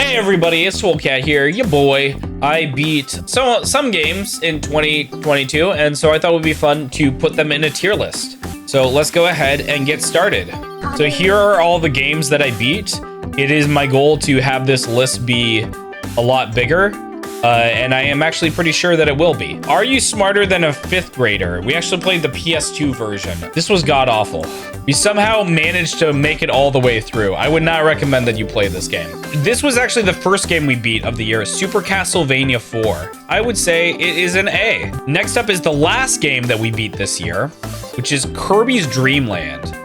Hey everybody, it's Cat here, your boy. I beat some games in 2022, and so I thought it would be fun to put them in a tier list. So let's go ahead and get started. So here are all the games that I beat. It is my goal to have this list be a lot bigger, and I am actually pretty sure that it will be. Are you smarter than a 5th grader? We actually played the PS2 version. This was god-awful. We somehow managed to make it all the way through. I would not recommend that you play this game. This was actually the first game we beat of the year, Super Castlevania 4. I would say it is an A. Next up is the last game that we beat this year, which is Kirby's Dream Land.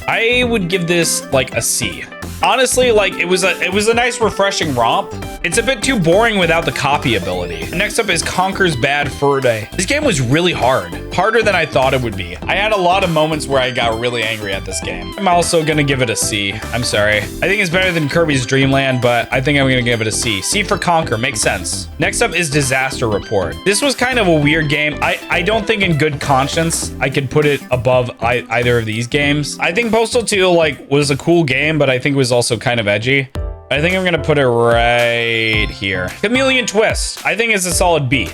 I would give this like a C. Honestly, like it was a nice refreshing romp. It's a bit too boring without the copy ability. Next up is Conker's Bad Fur Day. This game was really hard, harder than I thought it would be. I had a lot of moments where I got really angry at this game. I'm also gonna give it a C. I'm sorry. I think it's better than Kirby's Dream Land, but I think I'm gonna give it a C. C for Conker, makes sense. Next up is Disaster Report. This was kind of a weird game. I don't think in good conscience I could put it above either of these games. I think Postal 2 like was a cool game, but I think it was also kind of edgy. I think I'm gonna put it right here. Chameleon Twist, I think it's a solid B.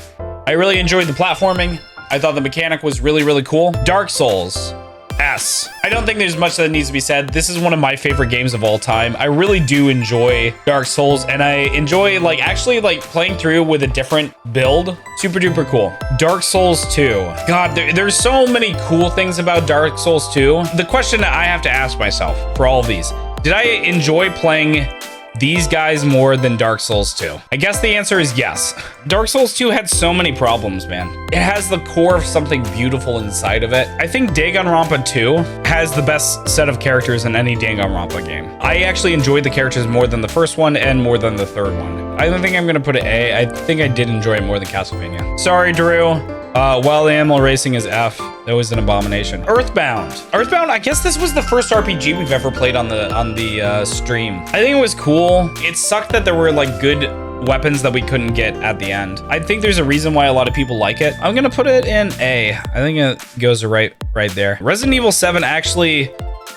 I really enjoyed the platforming. I thought the mechanic was really, really cool. Dark Souls, S. I don't think there's much that needs to be said. This is one of my favorite games of all time. I really do enjoy Dark Souls, and I enjoy actually playing through with a different build. Super duper cool. Dark Souls 2. God, there's so many cool things about Dark Souls 2. The question that I have to ask myself for all of these, did I enjoy playing these guys more than Dark Souls 2? I guess the answer is yes. Dark Souls 2 had so many problems, man. It has the core of something beautiful inside of it. I think Danganronpa 2 has the best set of characters in any Danganronpa game. I actually enjoyed the characters more than the first one and more than the third one. I don't think I'm gonna put it A. I think I did enjoy it more than Castlevania. Sorry, Drew. Wild Animal Racing is F. That was an abomination. Earthbound. Earthbound, I guess this was the first RPG we've ever played on the stream. I think it was cool. It sucked that there were like good weapons that we couldn't get at the end. I think there's a reason why a lot of people like it. I'm gonna put it in A. I think it goes right there. Resident Evil 7 actually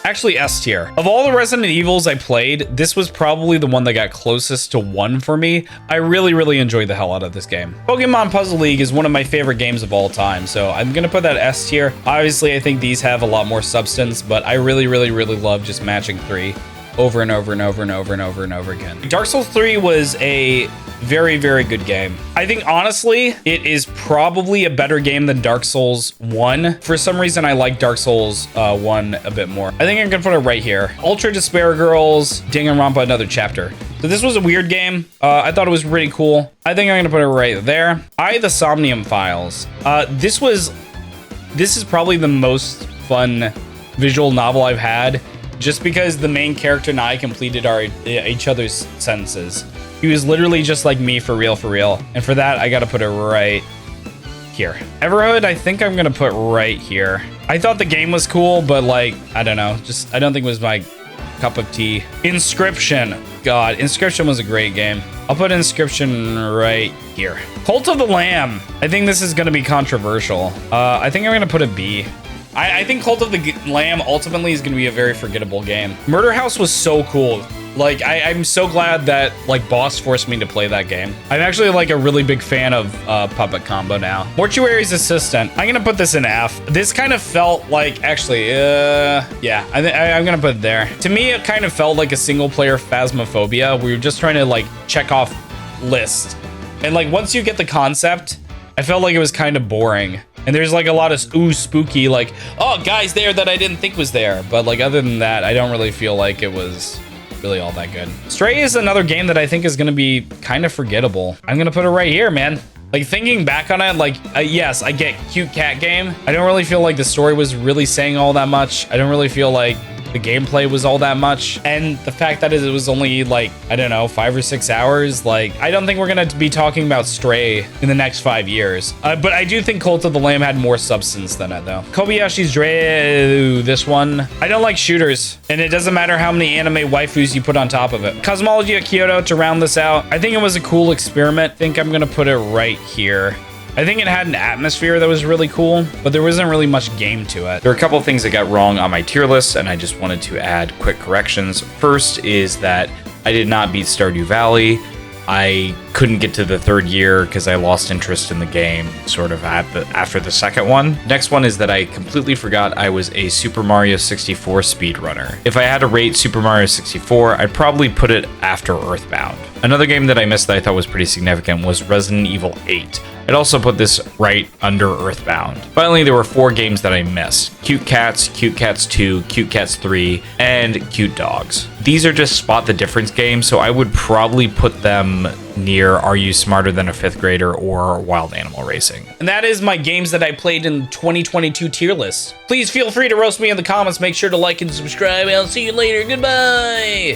S tier. Of all the Resident Evils I played, this was probably the one that got closest to 1 for me. I really, really enjoyed the hell out of this game. Pokemon Puzzle League is one of my favorite games of all time, so I'm gonna put that S tier. Obviously, I think these have a lot more substance, but I really, really, really love just matching 3 over and over and over and over and over and over again. Dark Souls 3 was a very, very good game. I think, honestly, it is probably a better game than Dark Souls 1. For some reason, I like Dark Souls 1 a bit more. I think I'm gonna put it right here. Ultra Despair Girls, Danganronpa, Another Chapter. So this was a weird game. I thought it was pretty cool. I think I'm gonna put it right there. The Somnium Files. This is probably the most fun visual novel I've had, just because the main character and I completed each other's sentences. He was literally just like me for real. And for that, I gotta put it right here. Everhood, I think I'm gonna put right here. I thought the game was cool, but like, I don't know. I don't think it was my cup of tea. Inscription. God, Inscription was a great game. I'll put Inscription right here. Cult of the Lamb. I think this is gonna be controversial. I think I'm gonna put a B. I think Cult of the Lamb ultimately is going to be a very forgettable game. Murder House was so cool. Like, I'm so glad that, like, Boss forced me to play that game. I'm actually, like, a really big fan of Puppet Combo now. Mortuary's Assistant. I'm going to put this in F. This kind of felt like, actually, yeah, I'm going to put it there. To me, it kind of felt like a single-player Phasmophobia. We were just trying to, like, check off lists. And, like, once you get the concept, I felt like it was kind of boring. And there's like a lot of spooky, like, oh, guys there that I didn't think was there. But like, other than that, I don't really feel like it was really all that good. Stray is another game that I think is going to be kind of forgettable. I'm going to put it right here, man. Like, thinking back on it, like, yes, I get cute cat game. I don't really feel like the story was really saying all that much. I don't really feel like the gameplay was all that much, and the fact that it was only like, I don't know, 5 or 6 hours, like, I don't think we're gonna be talking about Stray in the next 5 years, but I do think Cult of the Lamb had more substance than it, though. Kobayashi's Dre, this one. I don't like shooters, and it doesn't matter how many anime waifus you put on top of it. Cosmology of Kyoto, to round this out, I think it was a cool experiment. I think I'm gonna put it right here. I think it had an atmosphere that was really cool, but there wasn't really much game to it. There are a couple of things that got wrong on my tier list, and I just wanted to add quick corrections. First is that I did not beat Stardew Valley. I couldn't get to the third year because I lost interest in the game sort of after the second one. Next one is that I completely forgot I was a Super Mario 64 speedrunner. If I had to rate Super Mario 64, I'd probably put it after Earthbound. Another game that I missed that I thought was pretty significant was Resident Evil 8. I'd also put this right under Earthbound. Finally, there were 4 games that I missed: Cute Cats 2, Cute Cats 3, and Cute Dogs. These are just spot the difference games, so I would probably put them near Are You Smarter Than a 5th Grader or Wild Animal Racing. And that is my games that I played in 2022 tier list. Please feel free to roast me in the comments. Make sure to like and subscribe. I'll see you later. Goodbye.